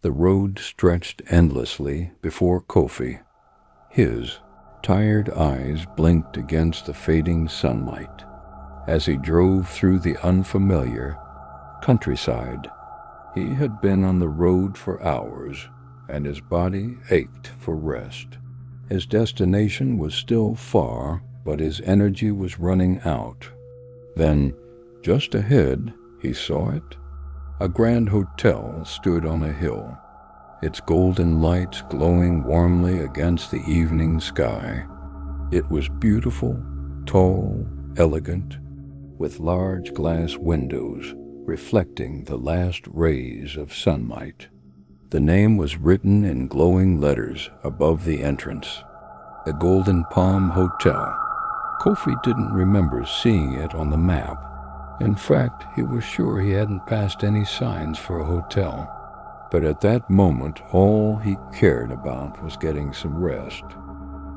The road stretched endlessly before Kofi. His tired eyes blinked against the fading sunlight as he drove through the unfamiliar countryside. He had been on the road for hours, and his body ached for rest. His destination was still far, but his energy was running out. Then, just ahead, he saw it. A grand hotel stood on a hill, its golden lights glowing warmly against the evening sky. It was beautiful, tall, elegant, with large glass windows reflecting the last rays of sunlight. The name was written in glowing letters above the entrance, the Golden Palm Hotel. Kofi didn't remember seeing it on the map. In fact, he was sure he hadn't passed any signs for a hotel. But at that moment, all he cared about was getting some rest.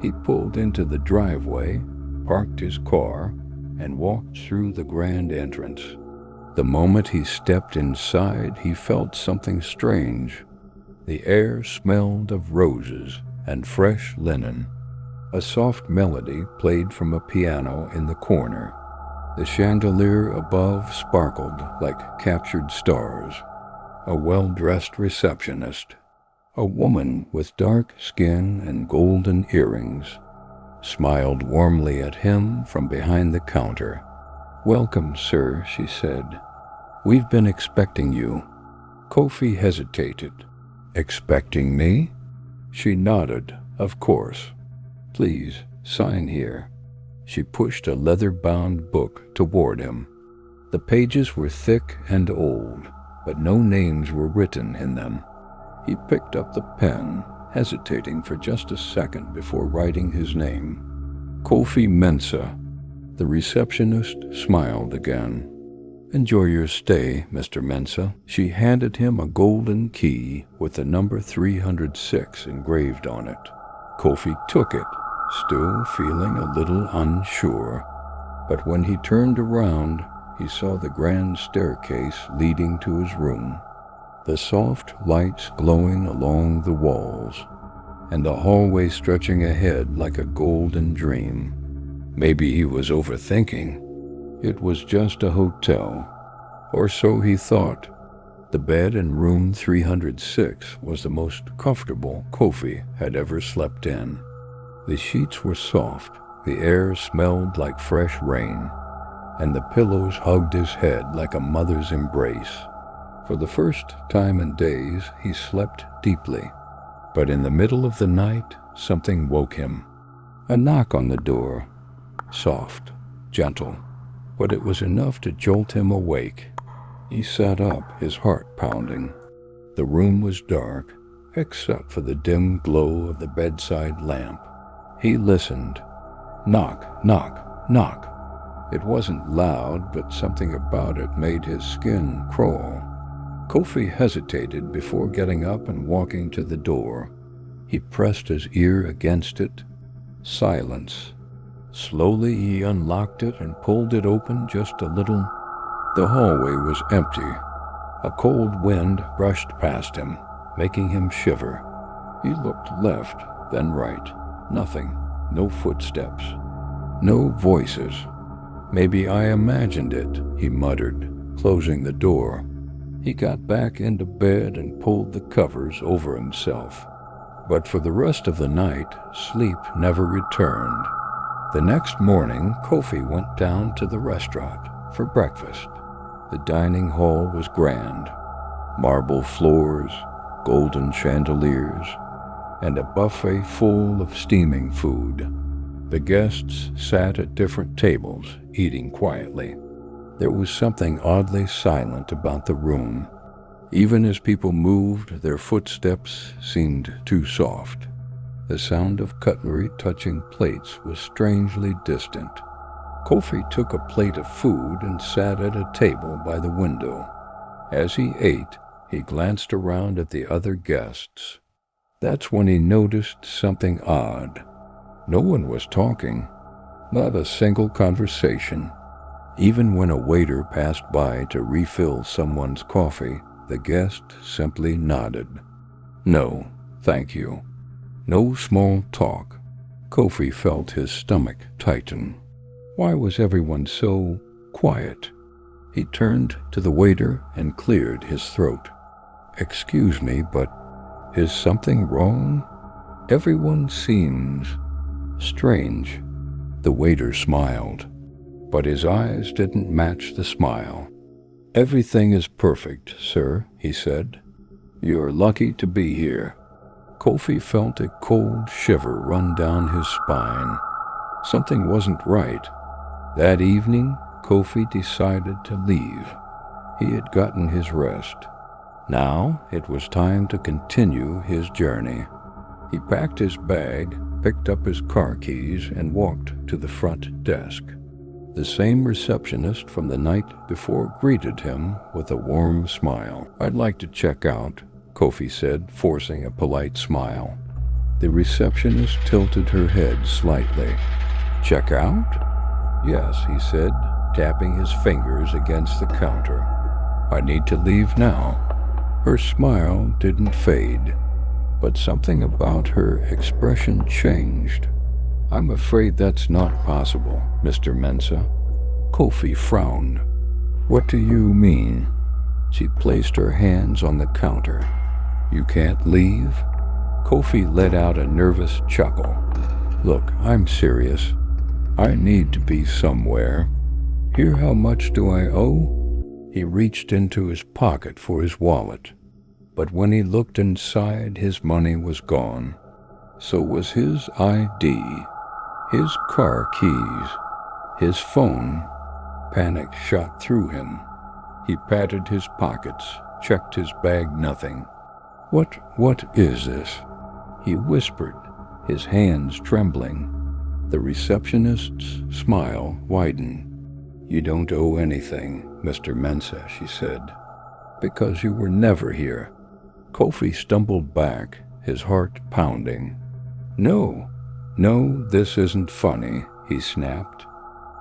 He pulled into the driveway, parked his car, and walked through the grand entrance. The moment he stepped inside, he felt something strange. The air smelled of roses and fresh linen. A soft melody played from a piano in the corner. The chandelier above sparkled like captured stars. A well-dressed receptionist, a woman with dark skin and golden earrings, smiled warmly at him from behind the counter. "Welcome, sir," she said. "We've been expecting you." Kofi hesitated. "Expecting me?" She nodded. "Of course. Please, sign here." She pushed a leather-bound book toward him. The pages were thick and old, but no names were written in them. He picked up the pen, hesitating for just a second before writing his name. Kofi Mensah. The receptionist smiled again. "Enjoy your stay, Mr. Mensah." She handed him a golden key with the number 306 engraved on it. Kofi took it, still feeling a little unsure. But when he turned around, he saw the grand staircase leading to his room, the soft lights glowing along the walls, and the hallway stretching ahead like a golden dream. Maybe he was overthinking. It was just a hotel, or so he thought. The bed in room 306 was the most comfortable Kofi had ever slept in. The sheets were soft, the air smelled like fresh rain, and the pillows hugged his head like a mother's embrace. For the first time in days, he slept deeply. But in the middle of the night, something woke him. A knock on the door. Soft, gentle, but it was enough to jolt him awake. He sat up, his heart pounding. The room was dark, except for the dim glow of the bedside lamp. He listened. Knock, knock, knock. It wasn't loud, but something about it made his skin crawl. Kofi hesitated before getting up and walking to the door. He pressed his ear against it. Silence. Slowly he unlocked it and pulled it open just a little. The hallway was empty. A cold wind brushed past him, making him shiver. He looked left, then right. Nothing. No footsteps. No voices. "Maybe I imagined it," he muttered, closing the door. He got back into bed and pulled the covers over himself. But for the rest of the night, sleep never returned. The next morning, Kofi went down to the restaurant for breakfast. The dining hall was grand. Marble floors, golden chandeliers, and a buffet full of steaming food. The guests sat at different tables, eating quietly. There was something oddly silent about the room. Even as people moved, their footsteps seemed too soft. The sound of cutlery touching plates was strangely distant. Kofi took a plate of food and sat at a table by the window. As he ate, he glanced around at the other guests. That's when he noticed something odd. No one was talking, not a single conversation. Even when a waiter passed by to refill someone's coffee, the guest simply nodded. No, thank you. No small talk. Kofi felt his stomach tighten. Why was everyone so quiet? He turned to the waiter and cleared his throat. Excuse me, but is something wrong? Everyone seems strange. The waiter smiled, but his eyes didn't match the smile. Everything is perfect, sir, he said. You're lucky to be here. Kofi felt a cold shiver run down his spine. Something wasn't right. That evening, Kofi decided to leave. He had gotten his rest. Now it was time to continue his journey. He packed his bag, picked up his car keys, and walked to the front desk. The same receptionist from the night before greeted him with a warm smile. I'd like to check out, Kofi said, forcing a polite smile. The receptionist tilted her head slightly. Check out? Yes, he said, tapping his fingers against the counter. I need to leave now. Her smile didn't fade, but something about her expression changed. I'm afraid that's not possible, Mr. Mensah. Kofi frowned. What do you mean? She placed her hands on the counter. You can't leave? Kofi let out a nervous chuckle. Look, I'm serious. I need to be somewhere. Here, how much do I owe? He reached into his pocket for his wallet, but when he looked inside, his money was gone. So was his ID, his car keys, his phone. Panic shot through him. He patted his pockets, checked his bag, nothing. What is this? He whispered, his hands trembling. The receptionist's smile widened. You don't owe anything, Mr. Mensah, she said, because you were never here. Kofi stumbled back, his heart pounding. No, this isn't funny, he snapped.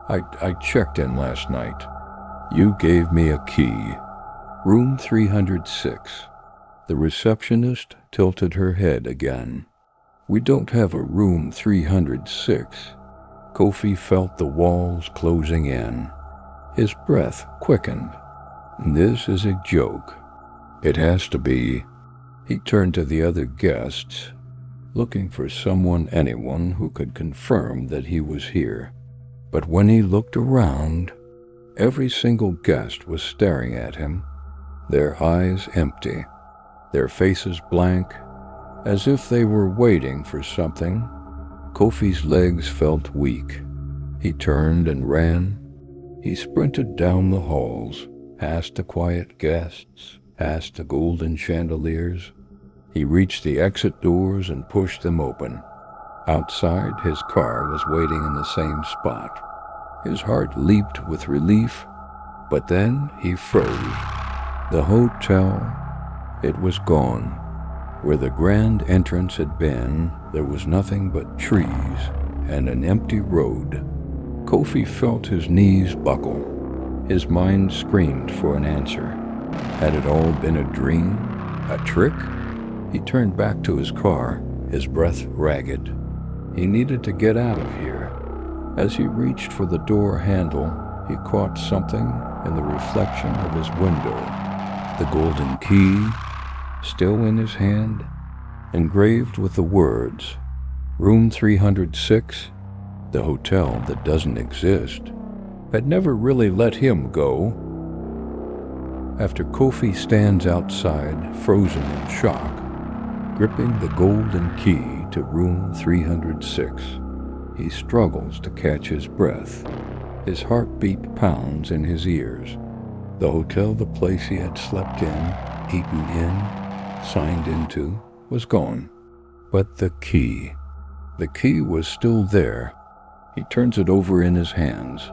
I checked in last night. You gave me a key. Room 306. The receptionist tilted her head again. We don't have a room 306. Kofi felt the walls closing in. His breath quickened. This is a joke. It has to be. He turned to the other guests, looking for anyone who could confirm that he was here. But when he looked around, every single guest was staring at him, their eyes empty, their faces blank, as if they were waiting for something. Kofi's legs felt weak. He turned and ran. He sprinted down the halls, past the quiet guests, past the golden chandeliers. He reached the exit doors and pushed them open. Outside, his car was waiting in the same spot. His heart leaped with relief, but then he froze. The hotel, it was gone. Where the grand entrance had been, there was nothing but trees and an empty road. Kofi felt his knees buckle. His mind screamed for an answer. Had it all been a dream? A trick? He turned back to his car, his breath ragged. He needed to get out of here. As he reached for the door handle, he caught something in the reflection of his window. The golden key, still in his hand, engraved with the words, Room 306, the hotel that doesn't exist, had never really let him go. After Kofi stands outside, frozen in shock, gripping the golden key to room 306, he struggles to catch his breath. His heartbeat pounds in his ears. The hotel, the place he had slept in, eaten in, signed into, was gone. But the key was still there. He turns it over in his hands,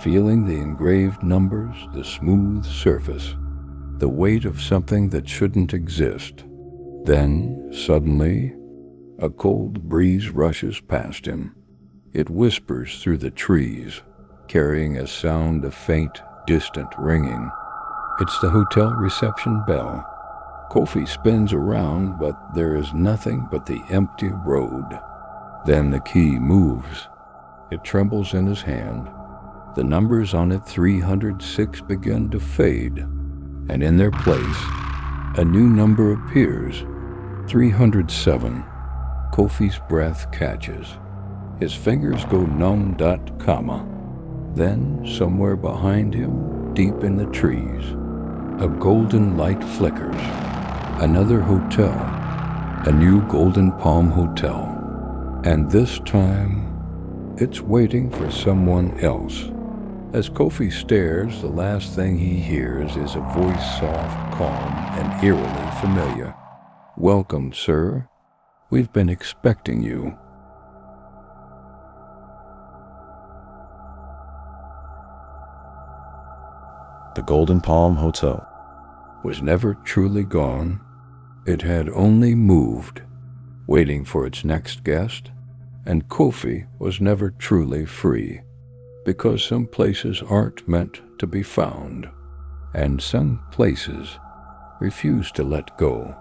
feeling the engraved numbers, the smooth surface, the weight of something that shouldn't exist. Then, suddenly, a cold breeze rushes past him. It whispers through the trees, carrying a sound of faint, distant ringing. It's the hotel reception bell. Kofi spins around, but there is nothing but the empty road. Then the key moves. It trembles in his hand. The numbers on it, 306, begin to fade, and in their place, a new number appears, 307. Kofi's breath catches. His fingers go numb. Then, somewhere behind him, deep in the trees, a golden light flickers. Another hotel, a new Golden Palm Hotel. And this time, it's waiting for someone else. As Kofi stares, the last thing he hears is a voice soft, calm, and eerily familiar. "Welcome, sir. We've been expecting you." The Golden Palm Hotel was never truly gone. It had only moved, waiting for its next guest, and Kofi was never truly free, because some places aren't meant to be found, and some places refuse to let go.